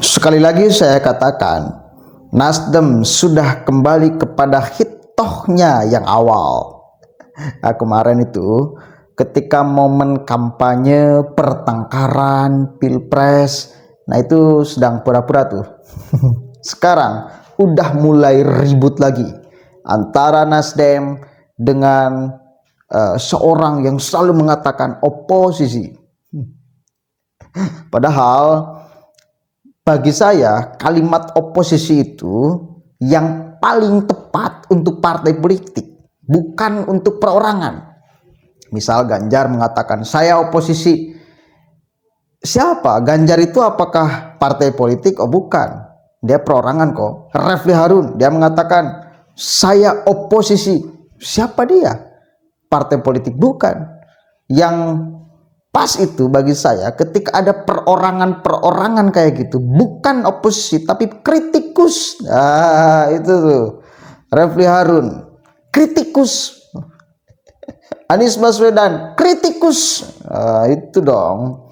Sekali lagi saya katakan, Nasdem sudah kembali kepada hitohnya yang awal. Nah, kemarin itu ketika momen kampanye, pertengkaran, pilpres, nah itu sedang pura-pura tuh. Sekarang udah mulai ribut lagi antara Nasdem dengan seorang yang selalu mengatakan oposisi. Padahal bagi saya kalimat oposisi itu yang paling tepat untuk partai politik, bukan untuk perorangan. Misal Ganjar mengatakan saya oposisi. Siapa? Ganjar itu apakah partai politik? Oh bukan, dia perorangan kok. Refli Harun dia mengatakan saya oposisi. Siapa dia? Partai politik bukan. Yang pas itu bagi saya ketika ada perorangan kayak gitu, bukan oposisi tapi kritikus. Nah itu tuh Refli Harun kritikus, Anies Baswedan kritikus. Nah, itu dong.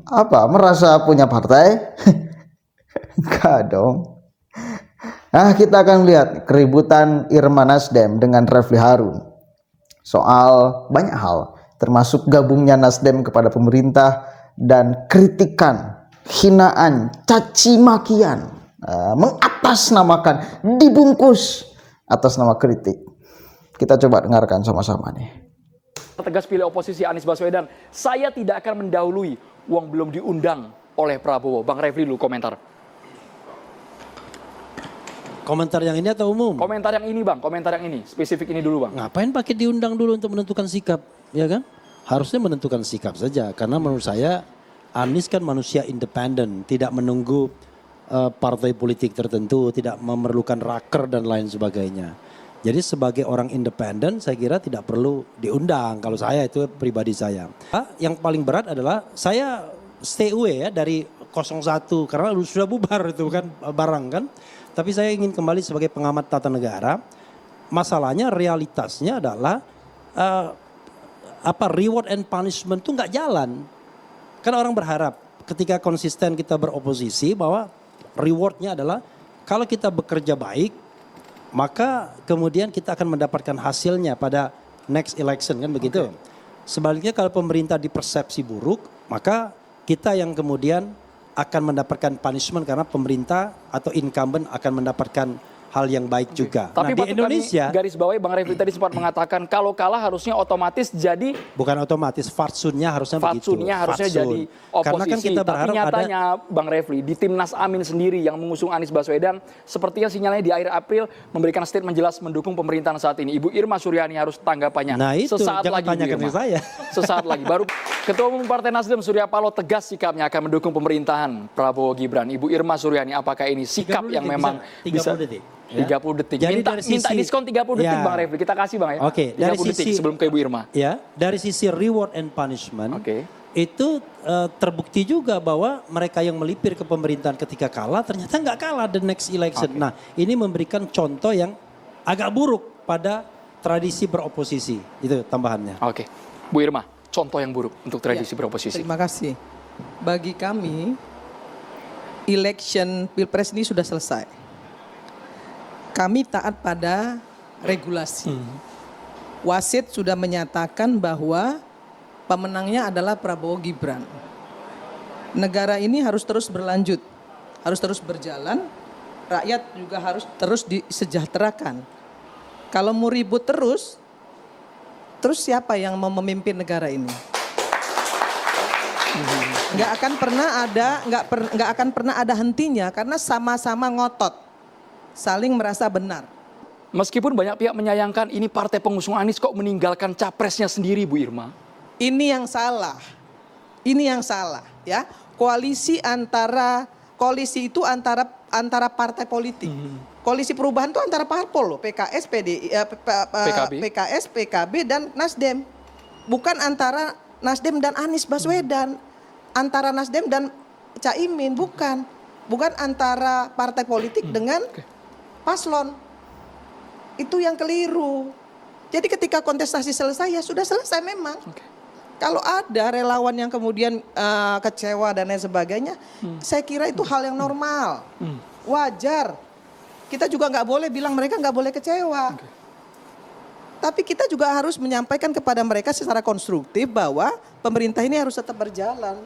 Apa merasa punya partai? Enggak dong. Nah kita akan lihat keributan Irma Nasdem dengan Refli Harun soal banyak hal, termasuk gabungnya Nasdem kepada pemerintah dan kritikan, hinaan, caci makian, mengatasnamakan, dibungkus atas nama kritik. Kita coba dengarkan sama-sama nih. Tegas pilih oposisi Anies Baswedan, saya tidak akan mendahului uang belum diundang oleh Prabowo. Bang Refli dulu komentar. Komentar yang ini atau umum? Komentar yang ini Bang, komentar yang ini, spesifik ini dulu Bang. Ngapain pakai diundang dulu untuk menentukan sikap, ya kan? Harusnya menentukan sikap saja, karena menurut saya Anies kan manusia independen, tidak menunggu partai politik tertentu, tidak memerlukan raker dan lain sebagainya. Jadi sebagai orang independen saya kira tidak perlu diundang, kalau saya itu pribadi saya. Yang paling berat adalah saya stay away ya dari 01 karena sudah bubar itu kan barang kan. Tapi saya ingin kembali sebagai pengamat tata negara. Masalahnya realitasnya adalah reward and punishment itu nggak jalan. Karena orang berharap ketika konsisten kita beroposisi bahwa rewardnya adalah kalau kita bekerja baik, maka kemudian kita akan mendapatkan hasilnya pada next election kan begitu. Sebaliknya kalau pemerintah dipersepsi buruk, maka kita yang kemudian akan mendapatkan punishment karena pemerintah atau incumbent akan mendapatkan hal yang baik juga. Tapi di Indonesia garis bawahi Bang Refli tadi sempat mengatakan kalau kalah harusnya otomatis jadi, bukan otomatis, fatsunnya harusnya begitu. Fatsunnya harusnya jadi oposisi. Karena kan kita berharap tapi nyatanya Bang Refli di Timnas Amin sendiri yang mengusung Anies Baswedan sepertinya sinyalnya di akhir April memberikan statement jelas mendukung pemerintahan saat ini. Ibu Irma Suryani harus tanggapannya. Nah itu sesaat jangan lagi tanyakan ke saya. Sesaat lagi baru Ketua Umum Partai Nasdem Surya Paloh tegas sikapnya akan mendukung pemerintahan Prabowo Gibran. Ibu Irma Suryani, apakah ini sikap yang memang bisa 30 detik. Jadi minta diskon 30 detik Bang Refli. Kita kasih Bang ya. Oke, 30 dari detik sisi sebelum ke Ibu Irma. Ya, dari sisi reward and punishment. Itu terbukti juga bahwa mereka yang melipir ke pemerintahan ketika kalah ternyata nggak kalah the next election. Nah, ini memberikan contoh yang agak buruk pada tradisi beroposisi. Itu tambahannya. Oke. Bu Irma, contoh yang buruk untuk tradisi beroposisi. Terima kasih. Bagi kami election Pilpres ini sudah selesai. Kami taat pada regulasi. Wasit sudah menyatakan bahwa pemenangnya adalah Prabowo Gibran. Negara ini harus terus berlanjut, harus terus berjalan, rakyat juga harus terus disejahterakan. Kalau mau ribut terus siapa yang mau memimpin negara ini? Nggak akan pernah ada hentinya karena sama-sama ngotot, saling merasa benar. Meskipun banyak pihak menyayangkan ini partai pengusung Anies kok meninggalkan capresnya sendiri Bu Irma. Ini yang salah. Ini yang salah ya. Koalisi itu antara partai politik. Koalisi perubahan itu antara parpol loh, PKS, PKS, PKB dan Nasdem. Bukan antara Nasdem dan Anies Baswedan. Antara Nasdem dan Caimin, bukan. Bukan antara partai politik dengan paslon. Itu yang keliru. Jadi ketika kontestasi selesai ya sudah selesai memang. Kalau ada relawan yang kemudian kecewa dan lain sebagainya, saya kira itu hal yang normal, wajar. Kita juga nggak boleh bilang mereka nggak boleh kecewa. Tapi kita juga harus menyampaikan kepada mereka secara konstruktif bahwa pemerintah ini harus tetap berjalan.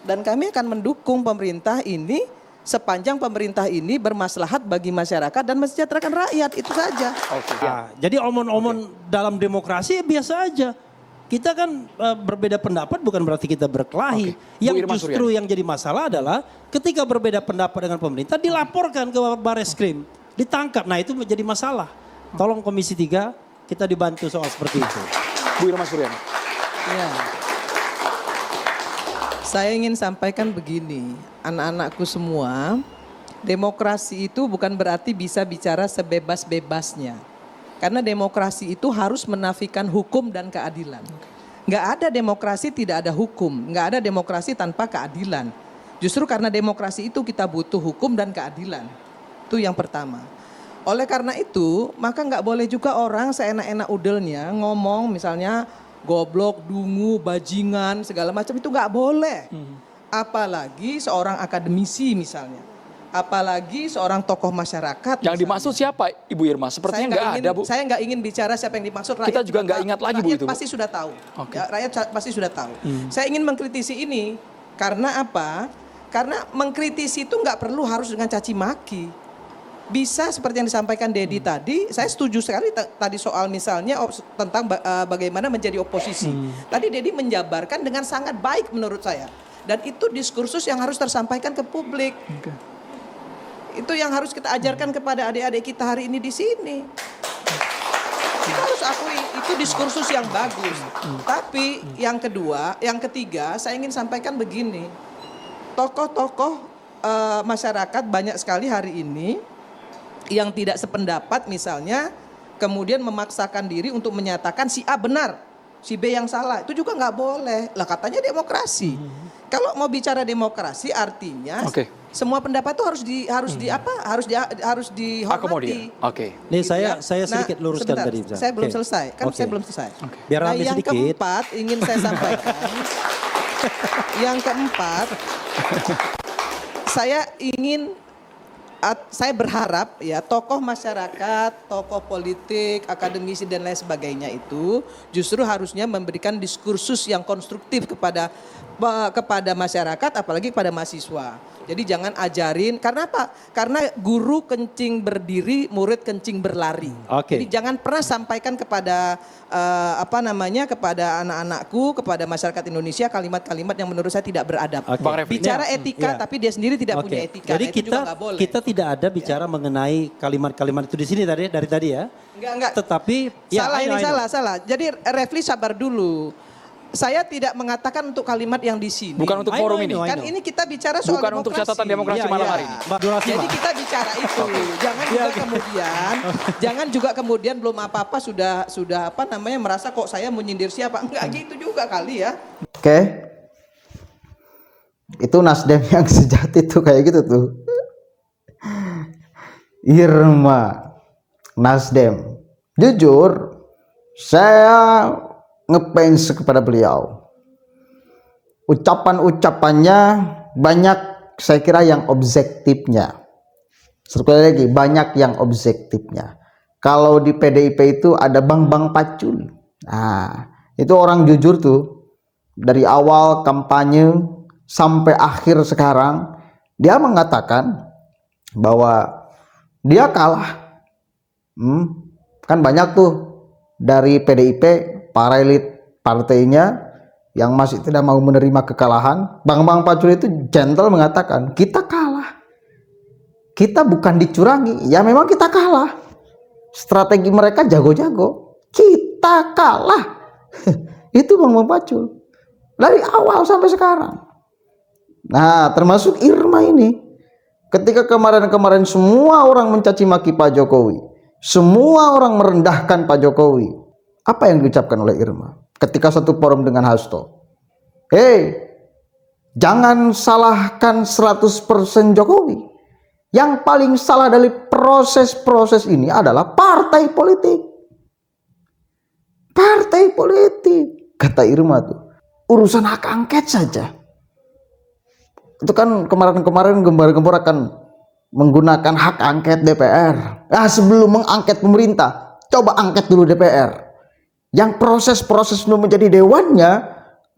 Dan kami akan mendukung pemerintah ini sepanjang pemerintah ini bermaslahat bagi masyarakat dan mensejahterakan rakyat, itu saja. Jadi omon-omon dalam demokrasi biasa aja. Kita kan berbeda pendapat bukan berarti kita berkelahi. Yang Irma justru yang jadi masalah adalah ketika berbeda pendapat dengan pemerintah dilaporkan ke Bareskrim, ditangkap. Nah itu menjadi masalah. Tolong Komisi 3 kita dibantu soal seperti itu. Bu Irma Suryani. Ya. Saya ingin sampaikan begini, anak-anakku semua, demokrasi itu bukan berarti bisa bicara sebebas-bebasnya. Karena demokrasi itu harus menafikan hukum dan keadilan. Nggak ada demokrasi tidak ada hukum, nggak ada demokrasi tanpa keadilan. Justru karena demokrasi itu kita butuh hukum dan keadilan. Itu yang pertama. Oleh karena itu, maka nggak boleh juga orang seenak-enak udelnya ngomong misalnya goblok, dungu, bajingan, segala macam itu nggak boleh. Apalagi seorang akademisi misalnya. Apalagi seorang tokoh masyarakat. Yang dimaksud siapa Ibu Irma? Sepertinya nggak ada, Bu. Saya nggak ingin bicara siapa yang dimaksud. Rakyat Kita juga nggak ingat lagi, Bu, rakyat itu, Bu. pasti sudah tahu. Oke. Ya, rakyat pasti sudah tahu. Saya ingin mengkritisi ini karena apa? Karena mengkritisi itu nggak perlu harus dengan caci maki. Bisa seperti yang disampaikan Dedi tadi, saya setuju sekali tadi soal misalnya tentang bagaimana menjadi oposisi. Tadi Dedi menjabarkan dengan sangat baik menurut saya. Dan itu diskursus yang harus tersampaikan ke publik. Itu yang harus kita ajarkan kepada adik-adik kita hari ini di sini. Kita harus akui itu diskursus yang bagus. Tapi yang kedua, yang ketiga, saya ingin sampaikan begini. Tokoh-tokoh masyarakat banyak sekali hari ini yang tidak sependapat misalnya kemudian memaksakan diri untuk menyatakan si A benar, si B yang salah. Itu juga nggak boleh. Lah katanya demokrasi. Kalau mau bicara demokrasi artinya semua pendapat itu harus dihormati. Akomodir. Oke. Nih saya sedikit luruskan sebentar, tadi. Saya belum selesai. Kan saya belum selesai. Biar Nah, rame yang sedikit. keempat ingin saya sampaikan. Yang keempat, saya berharap ya tokoh masyarakat, tokoh politik, akademisi dan lain sebagainya itu justru harusnya memberikan diskursus yang konstruktif kepada masyarakat, apalagi kepada mahasiswa. Jadi jangan ajarin, karena apa? Karena guru kencing berdiri, murid kencing berlari. Jadi jangan pernah sampaikan kepada kepada anak-anakku, kepada masyarakat Indonesia kalimat-kalimat yang menurut saya tidak beradab. Bicara etika, tapi dia sendiri tidak punya etika. Jadi nah, itu juga nggak boleh. kita tidak ada bicara mengenai kalimat-kalimat itu di sini dari tadi ya. Enggak. Tetapi salah. Jadi Refli sabar dulu. Saya tidak mengatakan untuk kalimat yang di sini. Bukan untuk forum ini. Kan ini kita bicara soal Bukan demokrasi. untuk catatan demokrasi malam hari ini. Jadi kita bicara itu. Jangan juga kemudian belum apa-apa sudah merasa kok saya menyindir siapa. Enggak gitu juga kali ya. Oke. Itu Nasdem yang sejati tuh kayak gitu tuh. Irma, Nasdem. Jujur, saya ngefans kepada beliau. Ucapan-ucapannya banyak saya kira yang objektifnya. Sekali lagi banyak yang objektifnya. Kalau di PDIP itu ada Bang Pacul. Nah, itu orang jujur tuh. Dari awal kampanye sampai akhir sekarang dia mengatakan bahwa dia kalah. Kan banyak tuh dari PDIP para elit partainya yang masih tidak mau menerima kekalahan. Bang Pacul itu gentle mengatakan kita kalah, kita bukan dicurangi, ya memang kita kalah, strategi mereka jago-jago, kita kalah. Itu Bang Pacul dari awal sampai sekarang. Nah termasuk Irma ini, ketika kemarin-kemarin semua orang mencaci maki Pak Jokowi, semua orang merendahkan Pak Jokowi, apa yang diucapkan oleh Irma ketika satu forum dengan Hasto? Jangan salahkan 100% Jokowi. Yang paling salah dari proses-proses ini adalah partai politik. Partai politik, kata Irma tuh. urusan hak angket saja. Itu kan kemarin-kemarin gembar-gembor akan menggunakan hak angket DPR. Sebelum mengangket pemerintah, coba angket dulu DPR. Yang proses-proses sebelum menjadi dewannya,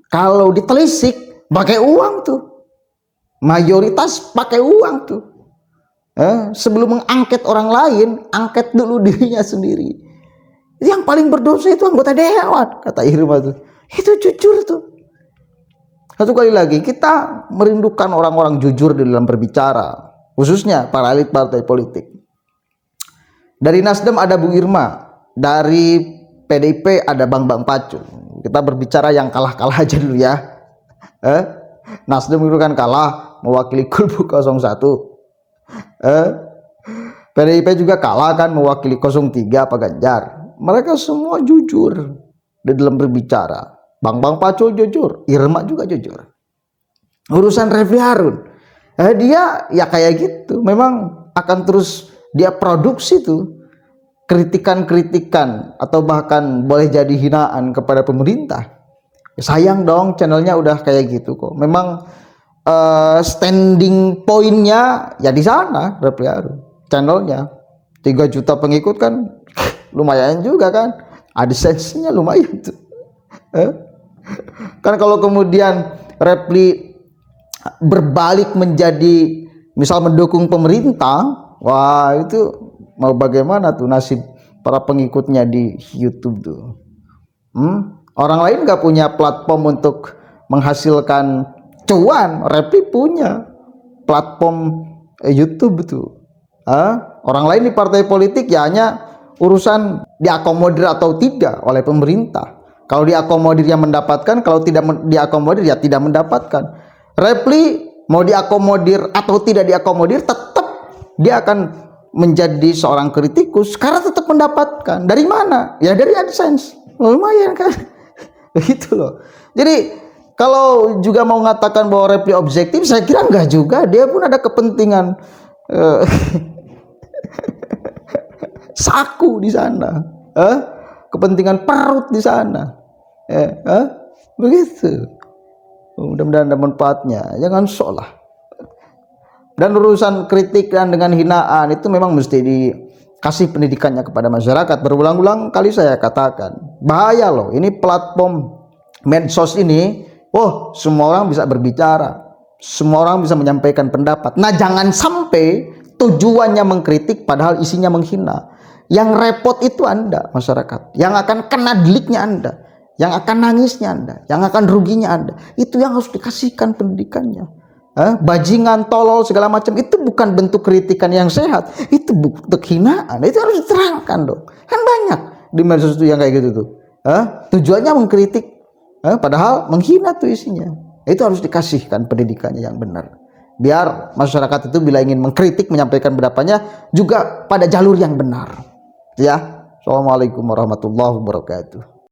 kalau ditelisik pakai uang tuh. Mayoritas pakai uang tuh. Sebelum mengangket orang lain, angket dulu dirinya sendiri. Yang paling berdosa itu anggota dewan, kata Irma tuh. Itu jujur tuh. Satu kali lagi, kita merindukan orang-orang jujur di dalam berbicara, khususnya para elit partai politik. Dari Nasdem ada Bung Irma, dari PDIP ada Bang Pacul. Kita berbicara yang kalah-kalah aja dulu ya. Nasdem itu kan kalah mewakili kubu 01. PDIP juga kalah kan mewakili 03 Pak Ganjar. Mereka semua jujur di dalam berbicara. Bang Pacul jujur, Irma juga jujur. Urusan Refli Harun, dia ya kayak gitu. Memang akan terus dia produksi tuh kritikan-kritikan atau bahkan boleh jadi hinaan kepada pemerintah. Sayang dong, channelnya udah kayak gitu kok. Memang standing pointnya ya di sana Refli Harun. Channelnya 3 juta pengikut kan lumayan juga kan. AdSense-nya lumayan tuh. Kan kalau kemudian Refli berbalik menjadi misal mendukung pemerintah, wah itu mau bagaimana tuh nasib para pengikutnya di YouTube tuh. Orang lain nggak punya platform untuk menghasilkan cuan, Refli punya platform YouTube tuh. Orang lain di partai politik ya hanya urusan diakomodir atau tidak oleh pemerintah. Kalau diakomodir yang mendapatkan, kalau tidak diakomodir ya tidak mendapatkan. Refli mau diakomodir atau tidak diakomodir, tetap dia akan menjadi seorang kritikus karena tetap mendapatkan. Dari mana? Ya dari AdSense. Lumayan kan. Begitu loh. Jadi kalau juga mau mengatakan bahwa Refli objektif, saya kira enggak juga. Dia pun ada kepentingan saku di sana. Kepentingan perut di sana. Begitu. Mudah-mudahan ada manfaatnya. Jangan sok lah. Dan urusan kritikan dengan hinaan itu memang mesti dikasih pendidikannya kepada masyarakat. Berulang-ulang kali saya katakan, bahaya loh. Ini platform medsos ini, semua orang bisa berbicara, semua orang bisa menyampaikan pendapat. Nah, jangan sampai tujuannya mengkritik padahal isinya menghina. Yang repot itu Anda, masyarakat. Yang akan kena deliknya Anda, yang akan nangisnya Anda, yang akan ruginya Anda. Itu yang harus dikasihkan pendidikannya. Bajingan, tolol, segala macam itu bukan bentuk kritikan yang sehat. Itu bentuk hinaan. Itu harus diterangkan dong. Kan banyak di medsos itu yang kayak gitu tuh. Tujuannya mengkritik, padahal menghina tuh isinya. Itu harus dikasihkan pendidikannya yang benar. Biar masyarakat itu bila ingin mengkritik, menyampaikan pendapatnya juga pada jalur yang benar. Ya, Assalamualaikum warahmatullahi wabarakatuh.